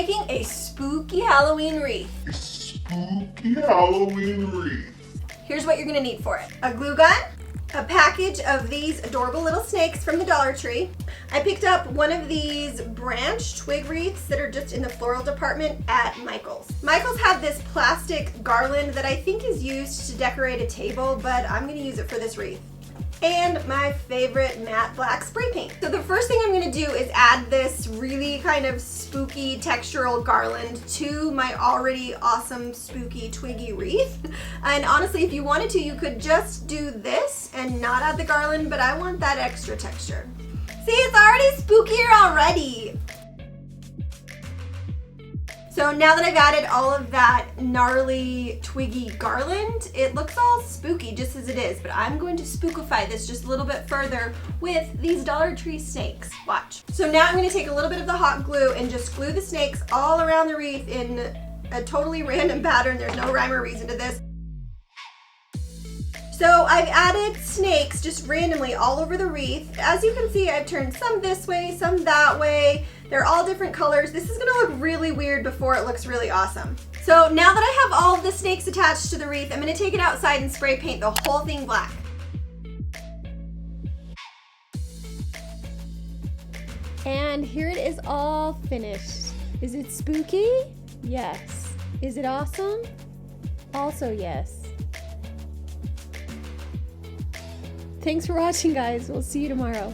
making a spooky Halloween wreath. Here's what you're gonna need for it. A glue gun, a package of these adorable little snakes from the Dollar Tree. I picked up one of these branch twig wreaths that are just in the floral department at Michael's. Michael's had this plastic garland that I think is used to decorate a table, but I'm gonna use it for this wreath. And my favorite matte black spray paint. So the first thing I'm gonna do is add this really kind of spooky textural garland to my already awesome spooky twiggy wreath. And honestly, if you wanted to, you could just do this and not add the garland, but I want that extra texture. See, it's already spookier already. So now that I've added all of that gnarly twiggy garland, it looks all spooky just as it is, but I'm going to spookify this just a little bit further with these Dollar Tree snakes. Watch. So now I'm going to take a little bit of the hot glue and just glue the snakes all around the wreath in a totally random pattern. There's no rhyme or reason to this. So I've added snakes just randomly all over the wreath. As you can see, I've turned some this way, some that way. They're all different colors. This is gonna look really weird before it looks really awesome. So now that I have all of the snakes attached to the wreath, I'm gonna take it outside and spray paint the whole thing black. And here it is all finished. Is it spooky? Yes. Is it awesome? Also yes. Thanks for watching, guys. We'll see you tomorrow.